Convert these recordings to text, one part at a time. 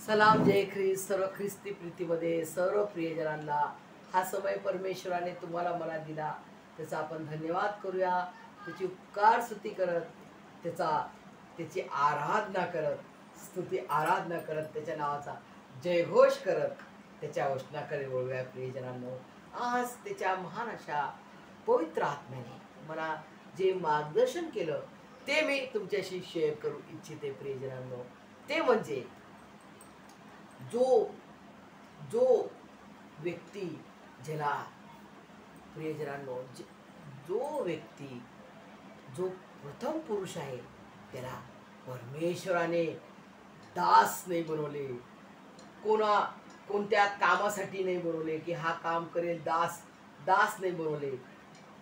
सलाम जय ख्रिस्त. सर्व ख्रिस्ती प्रीतीमध्ये सर्व प्रियजनांना हा समय परमेश्वराने तुम्हाला मला दिला, त्याचा आपण धन्यवाद करूया. त्याची उपकार स्तुती करत, त्याची आराधना करत, स्तुती आराधना करत, त्याच्या नावाचा जयघोष करत त्याच्या वचनाकडे वळूया. प्रियजनांनो, आज त्याच्या महान अशा पवित्र आत्म्याने मला जे मार्गदर्शन केलं ते मी तुमच्याशी शेअर करू इच्छिते. प्रियजनांनो, ते म्हणजे जो जो व्यक्ती ज्याला प्रियजनांनो जो व्यक्ती जो प्रथम पुरुष आहे त्याला परमेश्वराने दास नाही बनवले, कोणत्या कामासाठी नाही बनवले की हा काम करेल, दास नाही बनवले,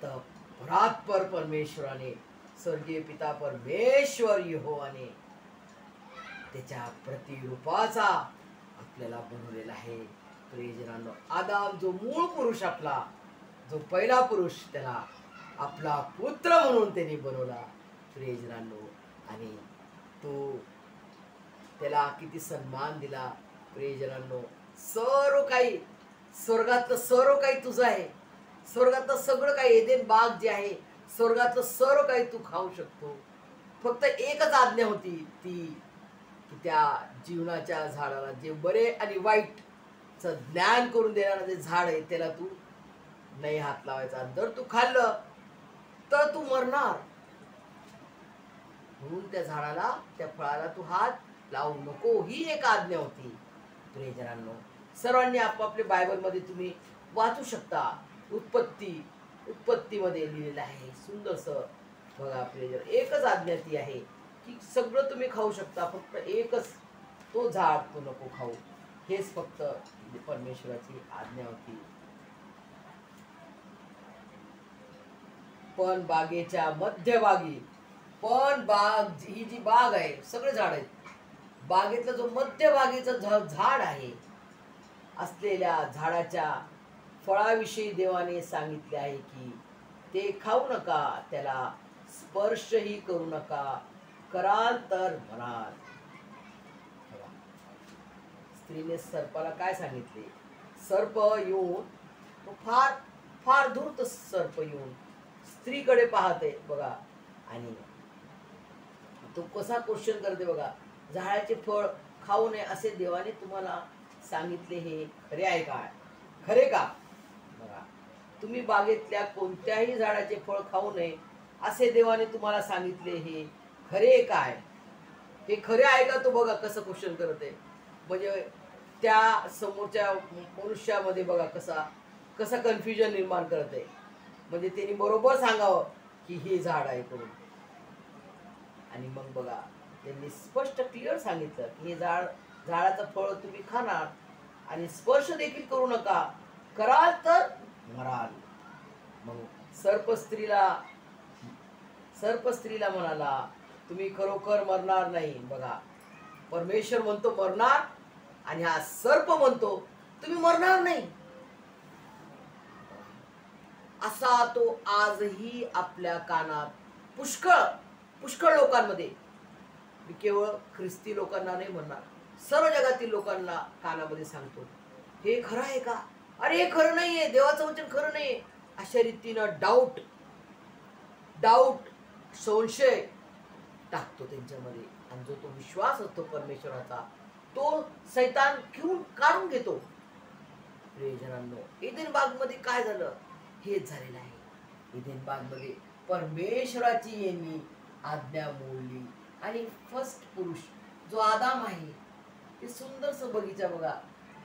तर परात्पर परमेश्वराने, स्वर्गीय पिता परमेश्वर यहोवाने त्याच्या प्रतिरूपाचा आपल्याला बनवलेला आहे. प्रियजनांनो, आदाम जो मूळ पुरुष, आपला जो पहिला पुरुष, त्याला आपला पुत्र म्हणून त्यांनी बनवला. प्रियजनांनो, आणि तो त्याला किती सन्मान दिला. प्रियजनांनो, सर्व काही स्वर्गातलं सर्व काही तुझं आहे. स्वर्गातलं सगळं काही, एदेन बाग जे आहे, स्वर्गातलं सर्व काही तू खाऊ शकतो. फक्त एकच आज्ञा होती ती की त्या जीवनाच्या झाडाला, जे बरे आणि वाईटचं ज्ञान करून देणारं जे झाड आहे त्याला तू नाही हात लावायचा. जर तू खाल्लं तर तू मरणार, म्हणून त्या झाडाला, त्या फळाला तू हात लावू नको, ही एक आज्ञा होती. प्रियजनांनो, सर्वांनी आपापल्या बायबलमध्ये तुम्ही वाचू शकता. उत्पत्तीमध्ये लिहिलेलं आहे सुंदरसं. बघा प्रियजन, एकच आज्ञा ती आहे की सगळं तुम्ही खाऊ शकता, फक्त एकच तो झाड तू नको खाऊ. हेच फक्त परमेश्वराची आज्ञा होती. पण बागेच्या मध्यभागी, पण बाग, ही जी बाग आहे, सगळे झाड आहेत, बागेतला जो मध्यभागीचं झाड आहे, असलेल्या झाडाच्या फळाविषयी देवाने सांगितले आहे की ते खाऊ नका, त्याला स्पर्शही करू नका, कराल तर मराल. स्त्रीने सर्पाला काय सांगितले? सर्प येऊन, तो फार फार धूर्त सर्प येऊन स्त्रीकडे पाहते बघा, आणि तो कसा क्वेश्चन करते बघा, झाडाचे फळ खाऊ नये असे देवाने तुम्हाला सांगितले, हे खरे आहे का? खरे का? बघा, तुम्ही बागेतल्या कोणत्याही झाडाचे फळ खाऊ नये असे देवाने तुम्हाला सांगितले, हे खरे काय? हे खरे आहे का? तो बघा कसं क्वेश्चन करत आहे. म्हणजे त्या समोरच्या मनुष्यामध्ये बघा कसा कन्फ्युजन निर्माण करत आहे. म्हणजे त्यांनी बरोबर सांगावं की हे झाड आहे करून, आणि मग बघा त्यांनी स्पष्ट क्लिअर सांगितलं की हे झाडाचं फळ तुम्ही खाणार आणि स्पर्श देखील करू नका, कराल तर मराल. मग सर्प स्त्रीला म्हणाला, तुम्ही खरोखर मरणार नाही. बघा, परमेश्वर म्हणतो मरणार, आणि हा सर्प म्हणतो तुम्ही मरणार नाही. असा तो आजही आपल्या कानात पुष्कळ लोकांमध्ये, केवळ ख्रिस्ती लोकांना नाही म्हणणार, सर्व जगातील लोकांना कानामध्ये सांगतो, हे खरं आहे का? अरे हे खरं नाहीये, देवाचं वचन खरं नाहीये. अशा रीतीनं डाऊट संशय टाकतो त्यांच्यामध्ये, आणि जो तो विश्वास असतो परमेश्वराचा, तो सैतान काढून घेतो. प्रियजनांनो, एदेन बागमध्ये काय झालं? हेच झालेलं आहे. एदेन बागमध्ये परमेश्वराची यांनी आज्ञा मोडली, आणि फर्स्ट पुरुष जो आदाम आहे, ते सुंदरसं बगीचा बघा,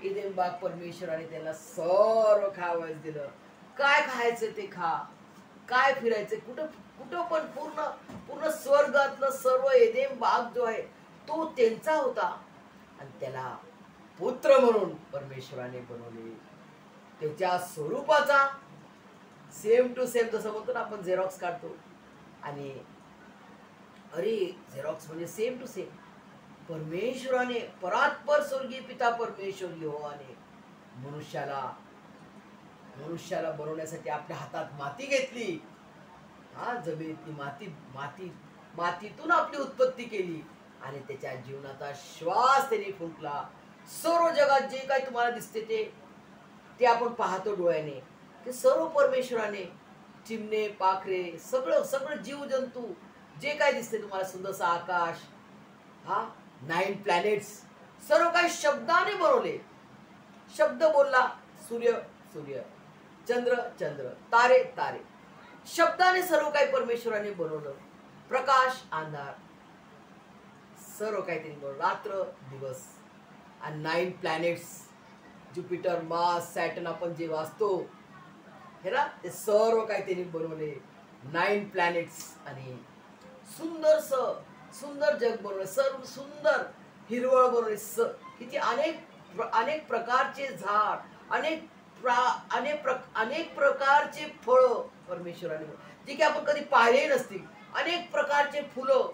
एदेन बाग परमेश्वराने त्याला सर्व खावयास दिलं. काय खायचं ते खा, काय फिरायचं कुठं पण, पूर्ण स्वर्गातलं सर्व एदेन बाग जो आहे तो त्यांचा होता, आणि त्याला पुत्र म्हणून परमेश्वराने बनवले. त्याच्या स्वरूपाचा सेम टू सेम, जसं म्हणतो ना आपण झेरॉक्स काढतो, आणि अरे झेरॉक्स म्हणजे सेम टू सेम. परमेश्वराने, परात्पर स्वर्गीय पिता परमेश्वर यहोवाने मनुष्याला बनवण्यासाठी आपल्या हातात माती घेतली. जमिनीतली मातीतून आपली उत्पत्ती केली, आणि त्याच्या जीवनाचा श्वास त्यांनी फुंकला, सर्व जगात जे काही तुम्हाला दिसते ते आपण पाहतो डोळ्याने, ते सर्व परमेश्वराने, चिमणे पाखरे सगळं सगळं जीवजंतू जे काय दिसते तुम्हाला, सुंदरसा आकाश, हा 9 प्लॅनेट्स, सर्व काही शब्दाने बनवले. शब्द बोलला, सूर्य सूर्य, चंद्र चंद्र, तारे तारे, शब्दाने सर्व काही परमेश्वराने बनवलं. प्रकाश अंधार, सर्व काही त्यांनी बनवलं. रात्र दिवस, आणि 9 प्लॅनेट्स, ज्युपिटर मार्स सॅटर्न आपण जे वाचतो हे ना, ते सर्व काही त्यांनी बनवले. 9 प्लॅनेट्स, आणि सुंदर जग बनवलं. सर्व सुंदर हिरवळ बनवली. किती अनेक प्रकारचे झाड, अनेक प्रकारचे फळं परमेश्वराने, जे की आपण कधी पाहिले नसतील. अनेक प्रकारचे फुलं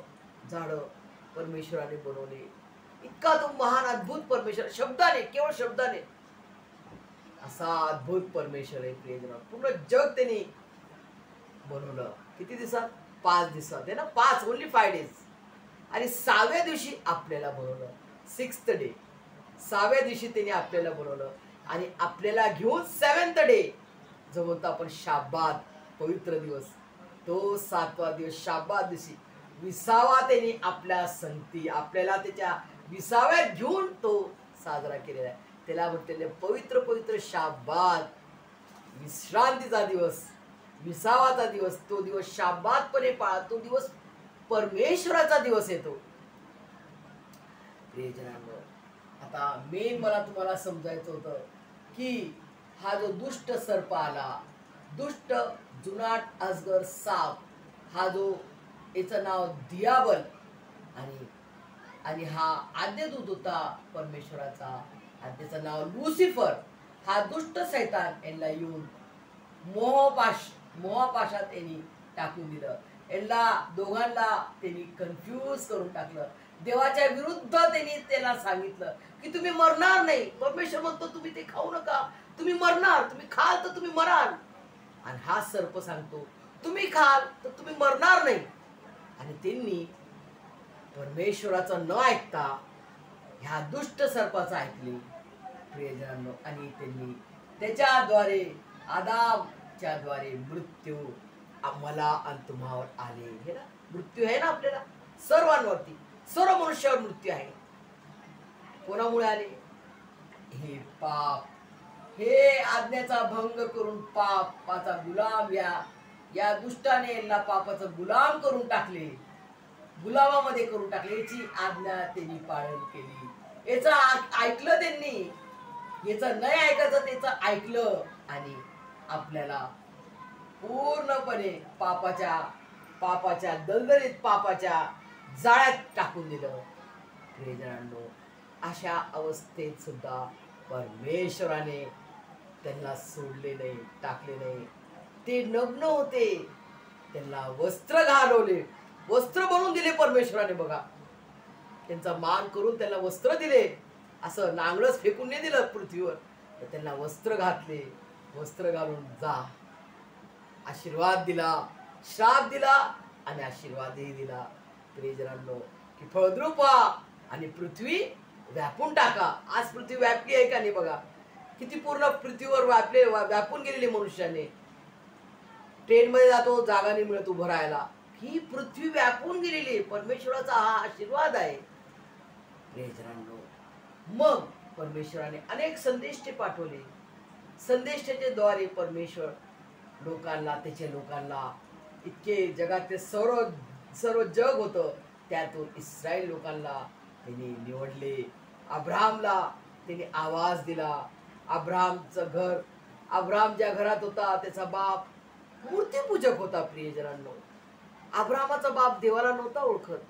झाडं परमेश्वराने बनवले. इतका तो महान अद्भुत परमेश्वर, शब्दाने, केवळ शब्दाने, असा अद्भुत परमेश्वर आहे प्रियजन. पूर्ण जग त्यांनी बनवलं. किती दिवसात? 5 दिवसात आहे ना, 5, ओनली 5 डेज. आणि 6व्या दिवशी आपल्याला बनवलं, 6th डे. 6व्या दिवशी त्यांनी आपल्याला बनवलं, आणि आपल्याला घेऊन 7th डे जो म्हणतो आपण शाबात, पवित्र दिवस, तो 7वा दिवस शाबात दिवशी 20वा त्यांनी आपल्या संगती, आपल्याला त्याच्या 20व्यात घेऊन तो साजरा केलेला आहे. त्याला म्हटलेले पवित्र पवित्र शाबात, विश्रांतीचा दिवस, 20वाचा दिवस. तो दिवस शाबातपणे पाळा. तो दिवस परमेश्वराचा दिवस येतो. प्रियजनांनो, आता मेन मला तुम्हाला समजायचं होतं की हा जो दुष्ट सर्प आला, दुष्ट जुनाट अजगर साप, हा जो, याचं नाव दियाबल, आणि हा आद्यदूत होता परमेश्वराचा, आणि त्याचं नाव लुसिफर. हा दुष्ट सैतान यांना येऊन मोहपाशात यांनी टाकून दिलं. यांना दोघांना त्यांनी कन्फ्यूज करून टाकलं. देवाच्या विरुद्ध त्यांनी त्याला सांगितलं की तुम्ही मरणार नाही. परमेश्वर म्हणतो तुम्ही ते खाऊ नका, तुम्ही मरणार, तुम्ही खाल तर तुम्ही मराल. आणि हा सर्प सांगतो तुम्ही खाल तर तुम्ही मरणार नाही. आणि त्यांनी परमेश्वराचं न ऐकता ह्या दुष्ट सर्पाचं ऐकले प्रियजनांनो, आणि त्यांनी त्याच्याद्वारे, आदामच्या द्वारे मृत्यू आम्हाला आणि तुम्हावर आले. हे ना, मृत्यू आहे ना आपल्याला सर्वांवरती, सर्व मनुष्यावर मृत्यू आहे. कोणामुळे आले? हे पाप, हे आज्ञेचा भंग करून पापाचा गुलाम, या दुष्टाने यांना पापाचा गुलाम करून टाकले, गुलामामध्ये करून टाकले. याची आज्ञा त्यांनी पालन केली, याचं ऐकलं त्यांनी, याचं नाही ऐकायचं त्याचं ऐकलं, आणि आपल्याला पूर्णपणे पापाच्या दलदलीत, पापाच्या जाळ्यात टाकून दिलं. प्रियजनांनो, अशा अवस्थेत सुद्धा परमेश्वराने त्यांना सोडले नाही, टाकले नाही. ते नग्न होते, त्यांना वस्त्र घालवले, वस्त्र बनवून दिले परमेश्वराने. बघा, त्यांचा मान करून त्यांना वस्त्र दिले. असं नांगळच फेकून नाही दिलं पृथ्वीवर, तर त्यांना वस्त्र घातले. वस्त्र घालून जा, आशीर्वाद दिला, श्राप दिला, आणि आशीर्वादही दिला. प्रियजनांनो, की फळद्रूप व्हा आणि पृथ्वी व्यापून टाका. आज पृथ्वी व्यापली आहे का नाही? बघा किती पूर्ण पृथ्वीवर व्यापून गेलेली मनुष्याने. ट्रेनमध्ये जातो, जागा नाही मिळत उभं राहायला. ही पृथ्वी व्यापून गेलेली. परमेश्वराचा हा आशीर्वाद आहे प्रियजनांनो. मग परमेश्वराने अनेक संदेष्टे पाठवले. संदेष्टेच्या द्वारे परमेश्वर त्याच्या लोकांना इतके जगातले सर्व जग होतं, त्यातून इस्रायल लोकांना त्यांनी निवडले. अब्राहमला त्यांनी आवाज दिला. अब्राहमचं घर, अब्राहम ज्या घरात होता त्याचा बाप मूर्तीपूजक होता. प्रियजनांनो, अब्राहमाचा बाप देवाला नव्हता ओळखत,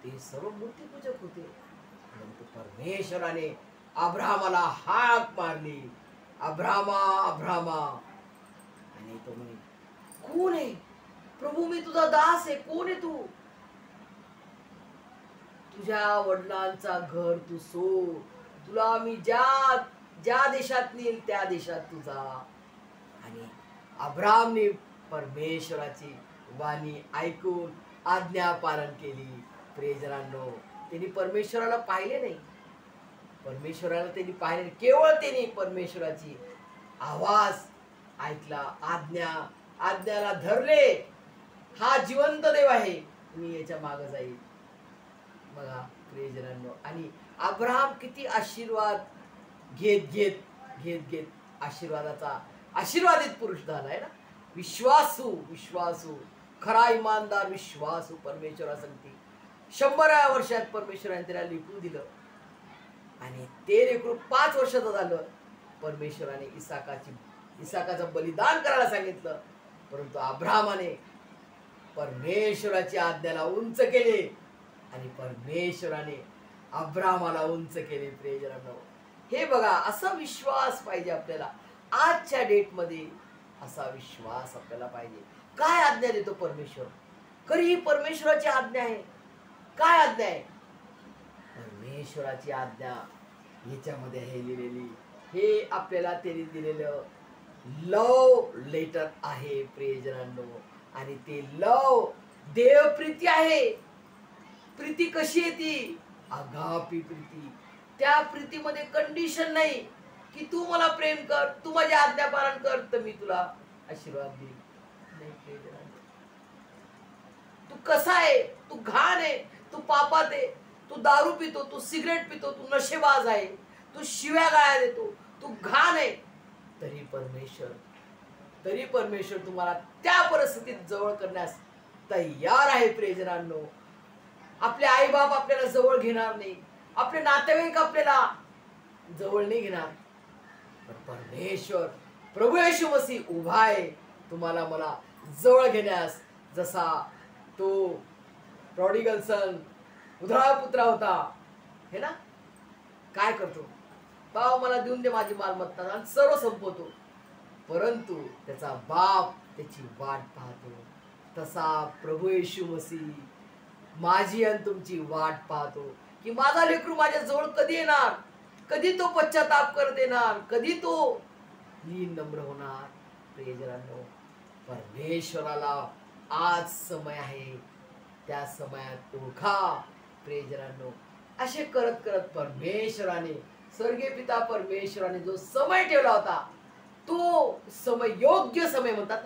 ते सर्व मूर्तीपूजक होते. परंतु परमेश्वराने अब्राहमाला हाक मारली, अब्राहमा अब्राहमा. आणि तो म्हणे, कोण आहे प्रभू? मी तुझा दास आहे. कोण आहे तू? तुझ्या वडिलांचा घर तू सोड, तुला मी ज्या देशात नेईल त्या देशात तू जा. आणि अब्राहमने परमेश्वराची वाणी ऐकून आज्ञा पालन केली. प्रियजनांनो, त्यांनी परमेश्वराला पाहिले नाही, परमेश्वराला त्यांनी पाहिले, केवळ त्यांनी परमेश्वराची आवाज ऐकला, आज्ञाला धरले. हा जिवंत देव आहे, मी याच्या मागे जाईल. बघा प्रियजनांनो, आणि अब्राहम किती आशीर्वाद घेत आशीर्वादाचा आशीर्वादित पुरुष झालाय ना. विश्वासू खरा इमानदार विश्वासू परमेश्वरासाठी 100व्या वर्षात परमेश्वराने त्याला लेकरू दिलं, आणि ते लेकरू 5 वर्षाचं झालं. परमेश्वराने इसाकाचं बलिदान करायला सांगितलं, परंतु अब्राहमाने परमेश्वराची आज्ञाला उंच केले, आणि परमेश्वराने अब्राहमाला उंच केले. प्रियजनांनो, हे बघा, असा विश्वास पाहिजे आपल्याला आजच्या डेटमध्ये. असा विश्वास आपल्याला पाहिजे. काय आज्ञा देतो परमेश्वर? खरी ही परमेश्वराची आज्ञा आहे. काय आज्ञा आहे? परमेश्वराची आज्ञा याच्यामध्ये आहे लिहिलेली. हे आपल्याला त्यांनी दिलेलं लव लेटर आहे प्रियजनांनो, आणि ते लव देवप्रीती आहे. प्रीती कशी आहे? ती अगापी प्रीती. त्या प्रीतीमध्ये कंडिशन नाही की तू मला प्रेम कर, तू माझी आज्ञा पालन कर तर मी तुला आशीर्वाद देईन. नाही प्रियजनांनो, तू कसा आहे? तू घाण आहे, तू पापात आहे, तू दारू पितो, तू सिगरेट पितो, तू नशेबाज आहे, तू शिव्या गाळ्या देतो, तू घाण आहे, तरी परमेश्वर तुम्हाला त्या परिस्थितीत जवळ करण्यास तयार आहे. प्रियजनांनो, आपले आई बाप आपल्याला जवळ घेणार नाही, आपले नातेवाईक आपल्याला जवळ नाही घेणार, पण परमेश्वर प्रभू येशू मसीह उभा आहे तुम्हाला मला जवळ घेण्यास. जसा तो प्रॉडिगल सन उधळा पुत्रा होता, हे ना, काय करतो? बाबा मला देऊन दे माझी मालमत्ता, आणि सर्व संपवतो. परंतु त्याचा बाप त्याची वाट पाहतो. तसा प्रभू येशू मसीह माझी आणि तुमची वाट पाहतो की माझा लेकरू माझ्या जवळ कधी येणार, कधी तो पश्चाताप करत येणार, कधी तो लीन नम्र होणार. प्रियजनांनो, परमेश्वराला आज समय आहे, त्या समयात ओळखा. प्रियजनांनो, असे करत करत परमेश्वराने, स्वर्गीय पिता परमेश्वराने जो समय ठेवला होता, तो समय योग्य समय म्हणतात,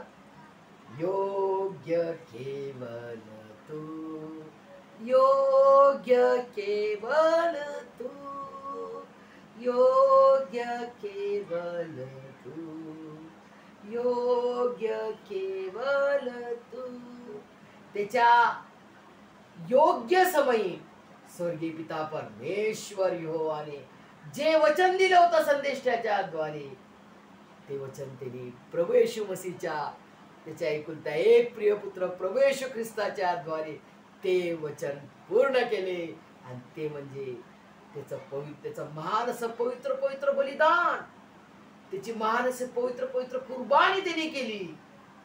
योग्य केवल तू, योग्य केवल तू, योग्य केवल तू, योग्य केवल तू. त्याच्या योग्य समयी स्वर्गीय पिता परमेश्वर यहोवाने जे वचन दिलं होतं संदेशाच्या द्वारे, ते वचन त्यांनी प्रभू येशू मसीहच्या, त्याच्या एकुलता एक प्रिय पुत्र प्रभू येशू ख्रिस्ताच्या द्वारे ते वचन पूर्ण केले. आणि ते म्हणजे त्याचं महान असं पवित्र बलिदान, त्याची महान असं पवित्र कुर्बानी त्यांनी केली.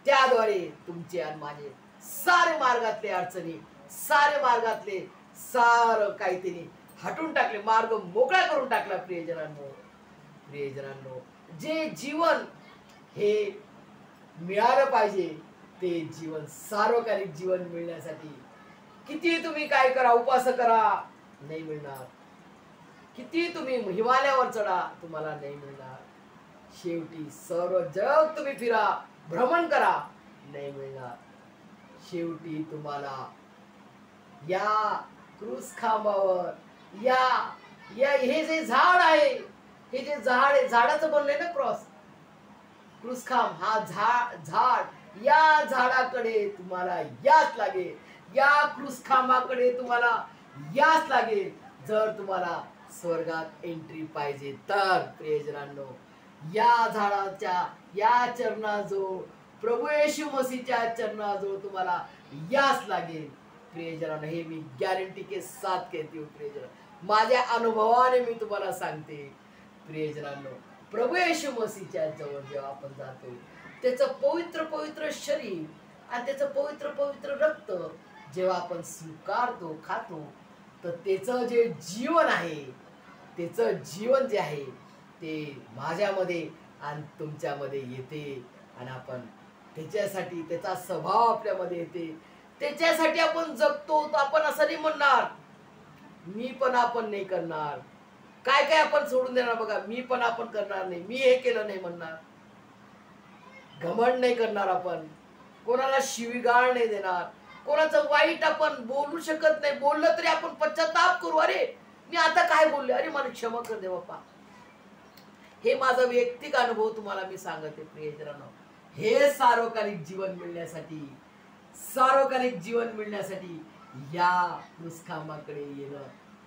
त्याद्वारे तुमचे आणि माझे सारे मार्गातले अडचणी, सारे मार्गातले सारं काही त्यांनी हटून टाकले, मार्ग मोकळा करून टाकला. प्रियजनांनो, जे जीवन हे मिळालं पाहिजे, ते जीवन सार्वकालिक जीवन मिळण्यासाठी किती तुम्ही काय करा, उपास करा, नाही मिळणार. किती तुम्ही हिमालयावर चढा, तुम्हाला नाही मिळणार. शेवटी सर्व जग तुम्ही फिरा, भ्रमण करा, नाही मिळणार. शेवटी तुम्हाला या क्रूस खांबावर हे जे झाड आहे, हे जे झाड आहे, झाडाचं बनलंय ना क्रॉस, क्रूस खांब, हा झाड, या झाडाकडे तुम्हाला याच लागेल, या क्रूस खांबाकडे तुम्हाला याच लागेल, जर तुम्हाला स्वर्गात एंट्री पाहिजे तर. प्रियजनांनो, या झाडाच्या, या चरणाजवळ, प्रभू येशू मसीहच्या चरणाजवळ तुम्हाला याच लागेल. प्रियजनांनो, हे मी गॅरंटी के साथ कहती हूँ. प्रियजनांनो, माझ्या अनुभवाने मी तुम्हाला सांगते. प्रियजनांनो, प्रभू येशू मसीहच्या जवळ जेव्हा आपण जातो, त्याचं पवित्र शरीर आणि त्याचं पवित्र रक्त जेव्हा आपण स्वीकारतो, खातो, तर त्याचं जे जीवन आहे, त्याचं जीवन जे आहे ते माझ्यामध्ये आणि तुमच्यामध्ये येते, आणि आपण त्याच्यासाठी, त्याचा स्वभाव आपल्यामध्ये येते, त्याच्यासाठी आपण जगतो. तर आपण असं नाही म्हणणार मी पण आपण नाही करणार, काय काय आपण सोडून देणार बघा. मी पण आपण करणार नाही, मी हे केलं नाही म्हणणार, घमंड नाही करणार आपण, कोणाला शिवीगाळ नाही देणार, कोणाचं वाईट आपण बोलू शकत नाही. बोललं तरी आपण पश्चाताप करू, अरे मी आता काय बोलले, अरे मला क्षमा कर दे बाप्पा. हे माझा वैयक्तिक अनुभव तुम्हाला मी सांगते प्रियजनांनो. हे सार्वकालिक जीवन मिळण्यासाठी, सार्वकालिक जीवन मिळण्यासाठी या क्रूसखांबाकडे येणं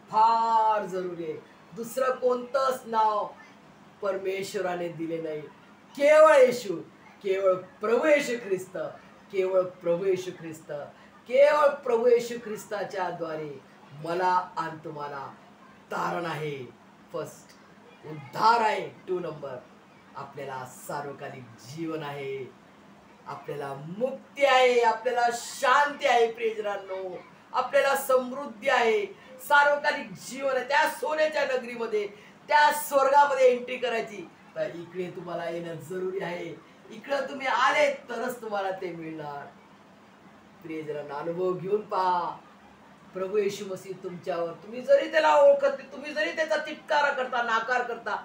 फार जरुरी आहे. दुसरं कोणतंच नाव परमेश्वराने दिले नाही, केवळ येशू, केवळ प्रभू येशू ख्रिस्त, केवळ प्रभू येशू ख्रिस्त, केवळ प्रभू येशू ख्रिस्ताच्या द्वारे मला आणि तुम्हाला तारण आहे. फर्स्ट उद्धार आहे. 2 नंबर आपल्याला सार्वकालिक जीवन आहे, आपल्याला मुक्ती आहे, आपल्याला शांती आहे प्रियजनांनो, आपल्याला समृद्धी आहे, सार्वकालिक जीवन आहे. त्या सोन्याच्या नगरीमध्ये, त्या स्वर्गामध्ये एंट्री करायची तर इकडे तुम्हाला येणं जरुरी आहे. इकडे तुम्ही आले तरच तुम्हाला ते मिळणार. प्रियजनांनो, अनुभव घेऊन पहा. प्रभू येशू मसीह तुमच्यावर, तुम्ही जरी त्याला ओळखत, तुम्ही जरी त्याचा तिटकारा करता, नाकार करता,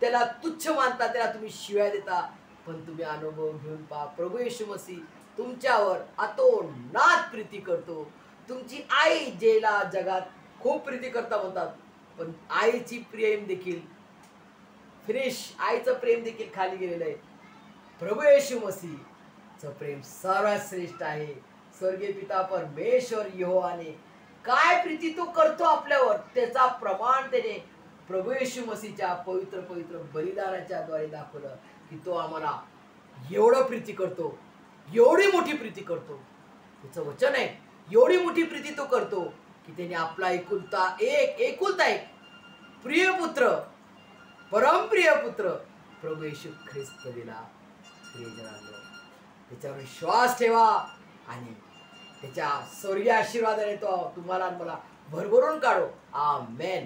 त्याला तुच्छ मानता, त्याला तुम्ही शिव्या देता, पण तुम्ही अनुभव घेऊन पहा. प्रभू येशू मसीह तुमच्यावर अतोनात प्रीती करतो. तुमची आई जेला जगात खूप प्रीती करता म्हणतात, पण आईची प्रेम देखील फिनिश, आईचं प्रेम देखील खाली गेलेलं आहे. प्रभू येशू मसीहचं प्रेम सर्वात श्रेष्ठ आहे. स्वर्गीय पिता परमेश्वर यहोवाने काय प्रीती तो करतो आपल्यावर, त्याचा प्रमाण त्याने प्रभू येशू मसीहच्या पवित्र पवित्र बलिदानाच्या द्वारे दाखवलं की तो आम्हाला एवढं प्रीती करतो, एवढी मोठी प्रीती करतो. त्याचं वचन आहे, एवढी मोठी प्रीती तो करतो की त्याने आपला एकुलता एक प्रिय पुत्र, परमप्रिय पुत्र प्रभू येशू ख्रिस्त दिला. प्रियजनांनो, त्याच्यावर विश्वास ठेवा आणि त्याच्या स्वर्गीय आशीर्वादाने तो तुम्हाला मला भरभरून काढो. आमेन.